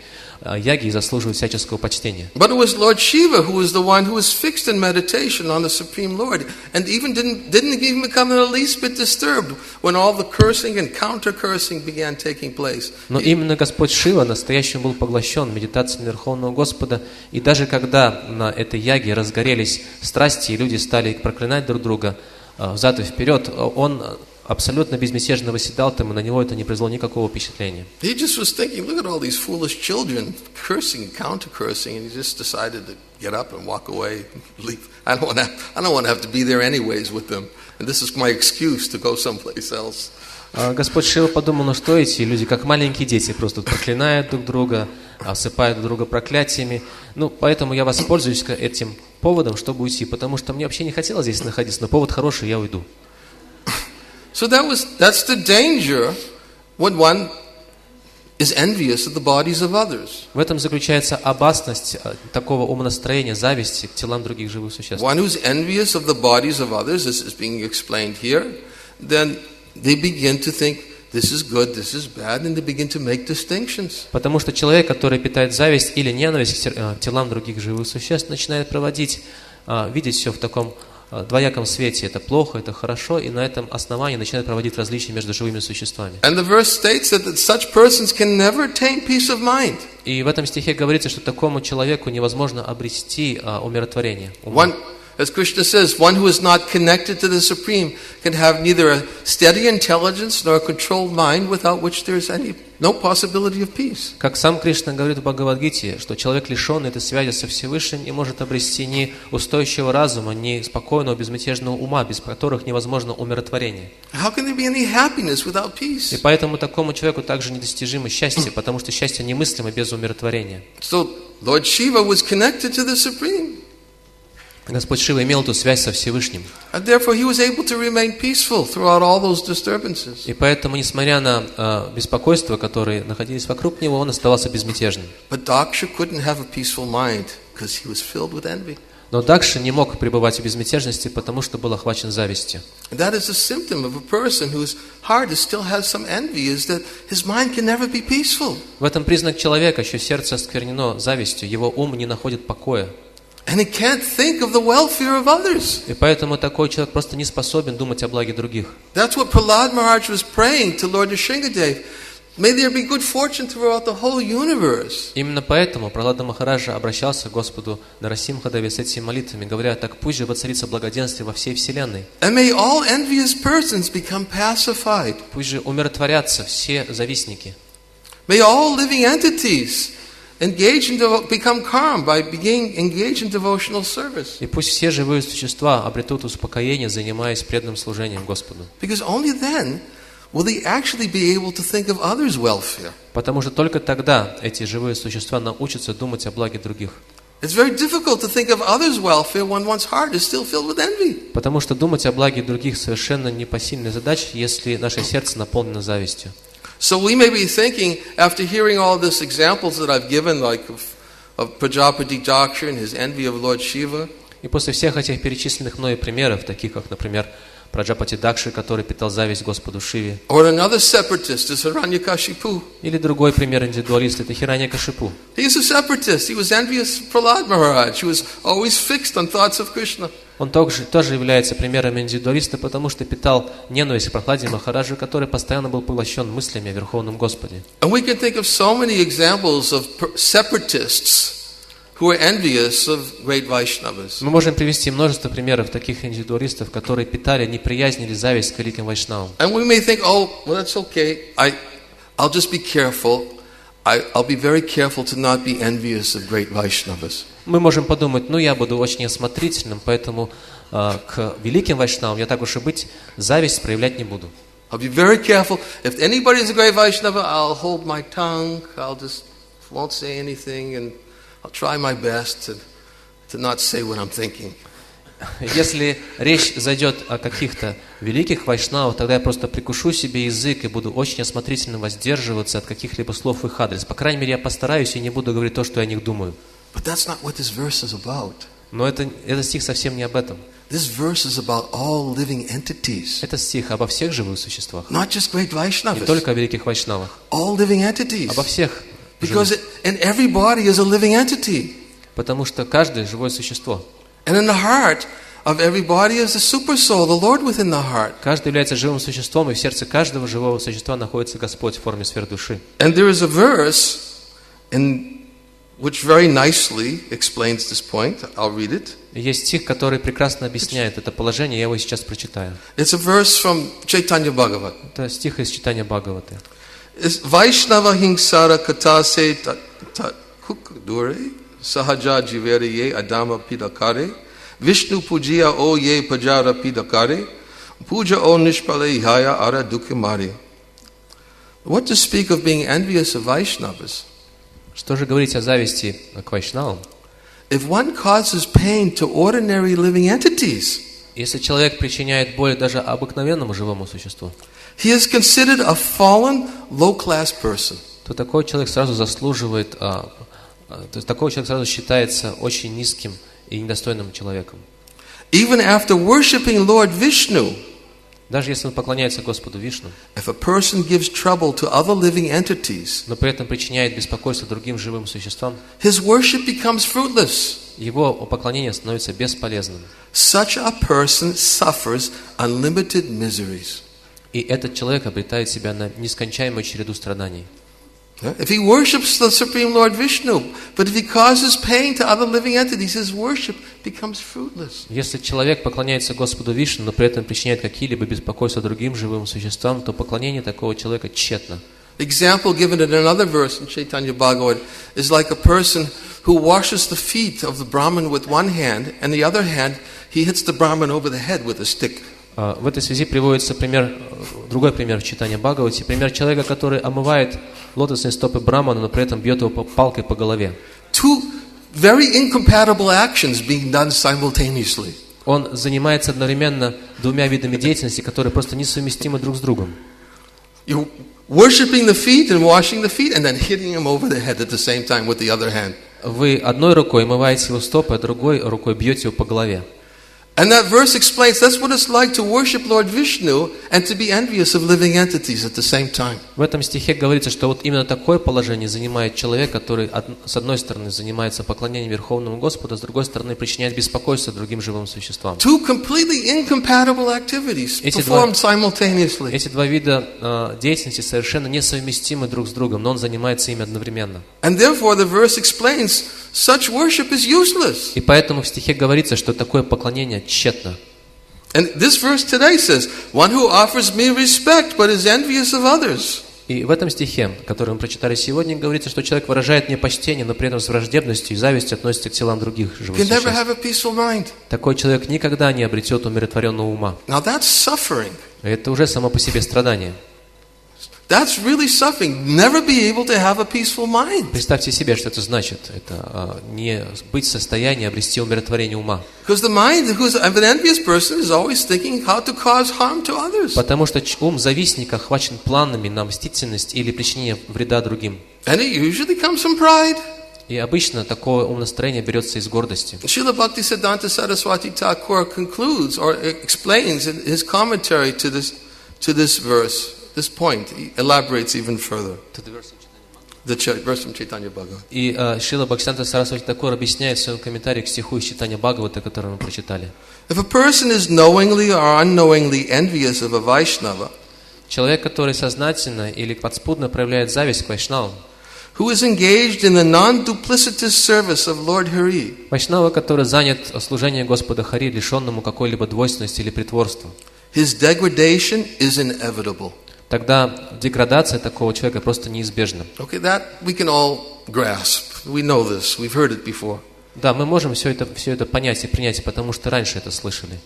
яге и заслуживает всяческого почтения. But it was Lord Shiva who was the one who was fixed in meditation on the Supreme Lord, and even didn't even become the least bit disturbed when all the cursing and counter-cursing began taking place. Но именно Господь Шива настоящим был поглощен медитацией на Верховного Господа, и даже когда на этой яге разгорелись страсти, и люди стали проклинать друг друга взад и вперед, он абсолютно безмятежно восседал там, и на него это не произвело никакого впечатления. He just was thinking, look at all these foolish children cursing and counter-cursing, and he just decided to get up and walk away, leave. I don't want to have to be there anyways with them, and this is my excuse to go someplace else. Господь Шива подумал, ну что эти люди, как маленькие дети, просто проклинают друг друга, осыпают друг друга проклятиями. Ну, поэтому я воспользуюсь этим поводом, чтобы уйти, потому что мне вообще не хотелось здесь находиться, но повод хороший, я уйду. So that's the danger when one is envious of the bodies of others. В этом заключается опасность такого умонастроения, зависти к телам других живых существ. One who's envious of the bodies of others, this is being explained here, then they begin to think this is good, this is bad, and they begin to make distinctions. Потому что человек, который питает зависть или ненависть к телам других живых существ, начинает видеть все в таком двояком свете. Это плохо, это хорошо, и на этом основании начинает проводить различия между живыми существами. And the verse states that such persons can never attain peace of mind. И в этом стихе говорится, что такому человеку невозможно обрести умиротворение. As Krishna says, one who is not connected to the Supreme can have neither a steady intelligence nor a controlled mind without which there is no possibility of peace. Как сам Кришна говорит в Бхагавад-гите, что человек, лишенный этой связи со Всевышним, не может обрести ни устойчивого разума, ни спокойного, безмятежного ума, без которых невозможно умиротворение. How can there be any happiness without peace? И поэтому такому человеку также недостижимо счастье, потому что счастье немыслимо без умиротворения. So Lord Shiva was connected to the Supreme. Господь Шива имел эту связь со Всевышним. And therefore he was able to remain peaceful throughout all those disturbances. И поэтому, несмотря на беспокойство, которые находились вокруг него, он оставался безмятежным. But Daksha couldn't have a peaceful mind because he was filled with envy. Но Дакша не мог пребывать в безмятежности, потому что был охвачен завистью. And that is a symptom of a person whose heart still has some envy, is that his mind can never be peaceful. В этом признак человека, чье сердце осквернено завистью, его ум не находит покоя. And he can't think of the welfare of others. И поэтому такой человек просто не способен думать о благе других. That's what Prahlad Maharaj was praying to Lord Nrsimhadev. May there be good fortune throughout the whole universe. Именно поэтому Пралада Махараджа обращался к Господу Нарасимхадеве с этими молитвами, говоря: так пусть же воцарится благоденствие во всей вселенной. And may all envious persons become pacified. Пусть же умиротворятся все завистники. May all living entities become calm by being engaged in devotional service. И пусть все живые существа обретут успокоение, занимаясь преданным служением Господу. Because only then will they actually be able to think of others' welfare. Потому что только тогда эти живые существа научатся думать о благе других. It's very difficult to think of others' welfare when one's heart is still filled with envy. Потому что думать о благе других совершенно непосильная задача, если наше сердце наполнено завистью. So we may be thinking, after hearing all these examples that I've given, like of Prajapati Daksha and his envy of Lord Shiva, и после всех этих перечисленных мною примеров, таких как, например, Праджапати Дакши, который питал зависть Господу Шиве, or another separatist is Hiranyakashipu. Или другой пример индивидуалиста – это Хираньякашипу. He's a separatist. He was envious of Prahlad Maharaj. He was always fixed on thoughts of Krishna. Он тоже является примером индивидуалиста, потому что питал ненависть к Прахладе Махараджу, который постоянно был поглощен мыслями о Верховном Господе. And we can think of so many examples of separatists who are envious of great Vaishnavas. Мы можем привести множество примеров таких индивидуалистов, которые питали неприязнь или зависть к великим вайшнавам. And we may think, oh, well, that's okay. I'll just be careful. I'll be very careful to not be envious of great Vaishnavas. Мы можем подумать, я буду очень осмотрительным, поэтому к великим вайшнавам я так уж и быть зависть проявлять не буду. I'll be very careful. If anybody is a great Vaishnava, I'll hold my tongue. I'll just won't say anything, and I'll try my best to not say what I'm thinking. Если речь зайдет о каких-то великих вайшнавах, тогда я просто прикушу себе язык и буду очень осмотрительно воздерживаться от каких-либо слов в их адрес. По крайней мере, я постараюсь и не буду говорить то, что я о них думаю. But that's not what this verse is about. Но этот стих совсем не об этом. This verse is about all living entities. Это стих обо всех живых существах. Not just great Vaishnavas. Не только о великих вайшнавах. All living entities. Обо всех. Because and every body is a living entity. Потому что каждое живое существо. And in the heart of every body is the super soul, the Lord within the heart. Каждый является живым существом, и в сердце каждого живого существа находится Господь в форме сфер души. And there is a verse which very nicely explains this point. I'll read it. Есть стих, который прекрасно объясняет это положение, я его сейчас прочитаю. It's a verse from Chaitanya Bhagavat. Это стих из читания Бхагаваты. Vaishnava hingsara katase huk dure sahaja jivere ye adama pidakare Vishnu pujiya o ye pajara pidakare puja o nishpale ihaya ara dukimari. What to speak of being envious of Vaishnavas? Что же говорить о зависти к вайшнавам? If one causes pain to ordinary living entities, если человек причиняет боль даже обыкновенному живому существу, he is considered a fallen, low-class person. То такой человек сразу заслуживает, такой человек сразу считается очень низким и недостойным человеком. Even after worshiping Lord Vishnu, даже если он поклоняется Господу Вишну, if a person gives trouble to other living entities, но при этом причиняет беспокойство другим живым существам, his worship becomes fruitless. Его поклонение становится бесполезным. Such a person suffers unlimited miseries. И этот человек обретает себя на нескончаемую череду страданий. If he worships the Supreme Lord Vishnu, but if he causes pain to other living entities, his worship becomes fruitless. Если человек поклоняется Господу Вишну, но при этом причиняет какие-либо беспокойства другим живым существам, то поклонение такого человека тщетно. Example given in another verse in Chaitanya Bhagavat is like a person who washes the feet of the Brahmin with one hand, and the other hand he hits the Brahmin over the head with a stick. В этой связи приводится другой пример в читании Бхагавати, пример человека, который омывает лотосные стопы Брахмана, но при этом бьет его палкой по голове. Two very incompatible actions being done simultaneously. Он занимается одновременно двумя видами деятельности, которые просто несовместимы друг с другом. You're worshipping the feet and washing the feet, and then hitting him over the head at the same time with the other hand. Вы одной рукой омываете его стопы, а другой рукой бьете его по голове. And that verse explains that's what it's like to worship Lord Vishnu and to be envious of living entities at the same time. В этом стихе говорится, что вот именно такое положение занимает человек, который с одной стороны занимается поклонением Верховному Господу, а с другой стороны причиняет беспокойство другим живым существам. Two completely incompatible activities performed simultaneously. Эти два вида деятельности совершенно несовместимы друг с другом, но он занимается ими одновременно. And therefore the verse explains such worship is useless. И поэтому в стихе говорится, что такое поклонение тщетно. And this verse today says, one who offers me respect but is envious of others. И в этом стихе, который мы прочитали сегодня, говорится, что человек выражает мне почтение, но при этом с враждебностью и завистью относится к телам других живых существ. Такой человек никогда не обретет умиротворенного ума. Now that's suffering. Это уже само по себе страдание. That's really suffering. Never be able to have a peaceful mind. Представьте себе, что это значит. Это не быть в состоянии обрести умиротворение ума. Because the mind of an envious person is always thinking how to cause harm to others. Потому что ум завистника охвачен планами на мстительность или причинение вреда другим. And it usually comes from pride. И обычно такое умонастроение берется из гордости. Srila Bhaktisiddhanta Saraswati Thakur concludes or explains in his commentary to this verse. This point he elaborates even further. The verse from Chaitanya Bhagavat. И Шрила Бхактисиданта Сарасвати Тхакур объясняет в своем комментарии к стиху из читания Бхагавата, который мы прочитали. If a person is knowingly or unknowingly envious of a Vaishnava, человек, который сознательно или подспудно проявляет зависть к вайшнавам, who is engaged in the non-duplicitous service of Lord Hari, вайшнава, который занят служением Господа Хари, лишенному какой-либо двойственности или притворства, his degradation is inevitable. Тогда деградация такого человека просто неизбежна. Okay, that we can all grasp. We know this. We've heard it before. Да, мы можем все это понять и принять, потому что раньше это слышали.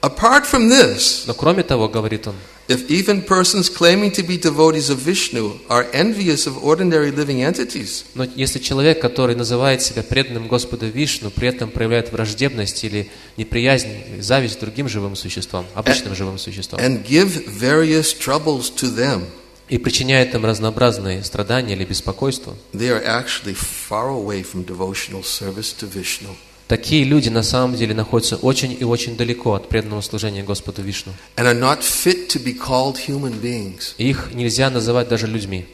Apart from this, Но кроме того, говорит он, if even persons claiming to be devotees of Vishnu are envious of ordinary living entities, но если человек, который называет себя преданным Господу Вишну, при этом проявляет враждебность или неприязнь, зависть к другим живым существам, обычным живым существам, and give various troubles to them, и причиняет им разнообразные страдания или беспокойство, they are actually far away from devotional service to Vishnu. такие люди на самом деле находятся очень и очень далеко от преданного служения Господу Вишну. And are not fit to be called human beings. И их нельзя называть даже людьми.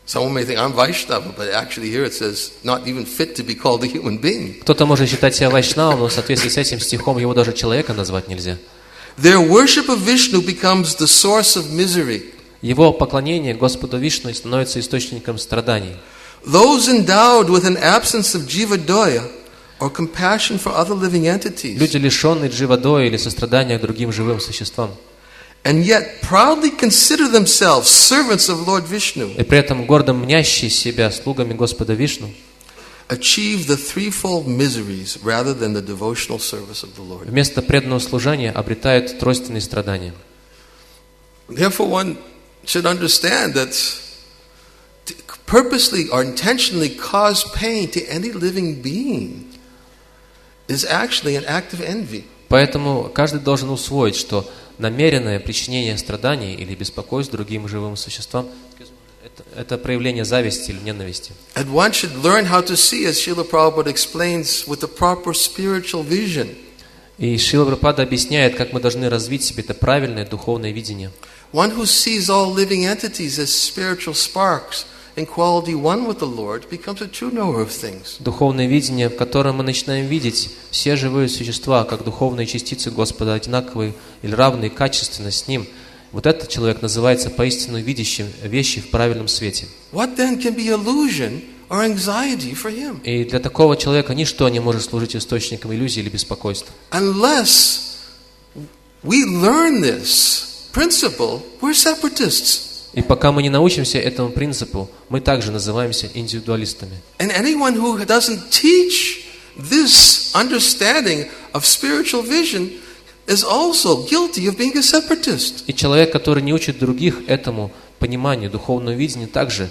Someone may think I'm Vaishnava, but actually here it says not even fit to be called a human being. Кто-то может считать себя вайшнавом, но в соответствии с этим стихом его даже человека назвать нельзя. Their worship of Vishnu becomes the source of misery. Его поклонение Господу Вишну становится источником страданий. Those endowed with an absence of jivadoya or compassion for other living entities, Люди, лишенные дживадоя или сострадания к другим живым существам, and yet proudly consider themselves servants of Lord Vishnu, и при этом гордо мнящие себя слугами Господа Вишну, achieve the threefold miseries rather than the devotional service of the Lord. вместо преданного служения обретают тройственные страдания. Therefore, one should understand that to purposely or intentionally cause pain to any living being is actually an act of envy. Поэтому каждый должен усвоить, что намеренное причинение страданий или беспокойств другим живым существам – это проявление зависти или ненависти. And one should learn how to see, as Srila Prabhupada explains, with the proper spiritual vision. И Шрила Прабхупада объясняет, как мы должны развить в себе это правильное духовное видение. One who sees all living entities as spiritual sparks in quality one with the Lord becomes a true knower of things. Духовное видение, в котором мы начинаем видеть все живые существа, как духовные частицы Господа, одинаковые или равные качественно с Ним. Вот этот человек называется поистину видящим вещи в правильном свете. What then can be illusion or anxiety for him? И для такого человека ничто не может служить источником иллюзии или беспокойства. Unless we learn this principle, we're separatists. И пока мы не научимся этому принципу, мы также называемся индивидуалистами. And anyone who doesn't teach this understanding of spiritual vision is also guilty of being a separatist. И человек, который не учит других этому пониманию духовного видения, также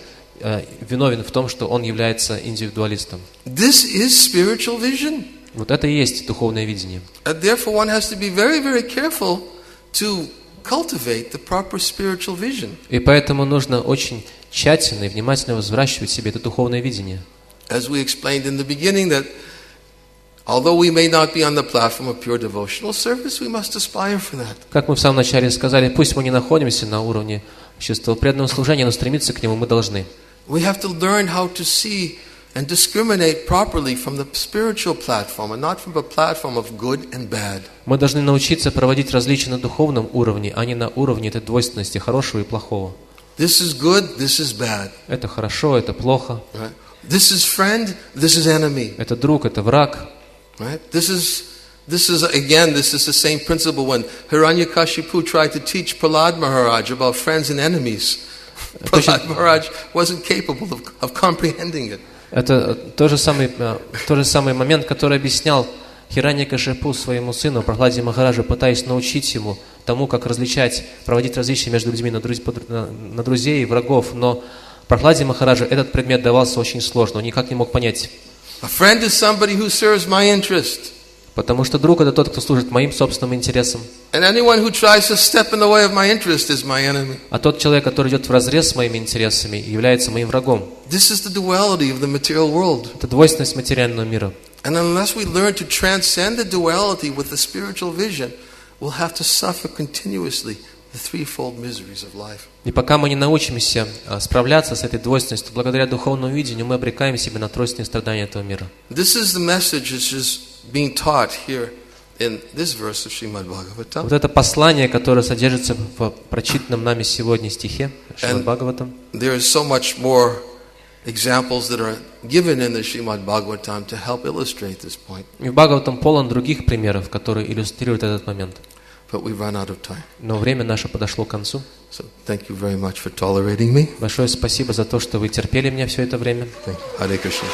виновен в том, что он является индивидуалистом. This is spiritual vision. Вот это и есть духовное видение. And therefore one has to be very, very careful to cultivate the proper spiritual vision. И поэтому нужно очень тщательно и внимательно взращивать в себе это духовное видение. As we explained in the beginning, that although we may not be on the platform of pure devotional service, we must aspire for that. Как мы в самом начале сказали, пусть мы не находимся на уровне чувства преданного служения, но стремиться к нему мы должны. We have to learn how to see and discriminate properly from the spiritual platform and not from a platform of good and bad. Мы должны научиться проводить различия на духовном уровне, а не на уровне этой двойственности хорошего и плохого. This is good, this is bad. Это хорошо, это плохо. Right? This is friend, this is enemy. Это друг, это враг. Right? This is the same principle when Hiranyakashipu tried to teach Prahlad Maharaj about friends and enemies. Prahlad Maharaj wasn't capable of comprehending it. Это тот же самый момент, который объяснял Хираньякашипу своему сыну, Прахладе Махараджу, пытаясь научить ему тому, как различать, проводить различия между людьми на друзей и врагов. Но Прахладе Махараджу этот предмет давался очень сложно, он никак не мог понять. A friend is somebody who serves my interest. Потому что друг – это тот, кто служит моим собственным интересам. And anyone who tries to step in the way of my interest is my enemy. А тот человек, который идет вразрез с моими интересами, является моим врагом. This is the duality of the material world. Это двойственность материального мира. And unless we learn to transcend the duality with the spiritual vision, we'll have to suffer continuously the threefold miseries of life. И пока мы не научимся справляться с этой двойственностью, благодаря духовному видению, мы обрекаем себя на тройственные страдания этого мира. This is the message which is being taught here in this verse of Srimad Bhagavatam. Вот это послание, которое содержится в прочитанном нами сегодня стихе Шримад Бхагаватам. There is so much more examples that are given in the Srimad Bhagavatam to help illustrate this point. И в Бхагаватам полон других примеров, которые иллюстрируют этот момент. But we've run out of time. Но время наше подошло к концу. So thank you very much for tolerating me. Большое спасибо за то, что вы терпели меня все это время. Hare Krishna.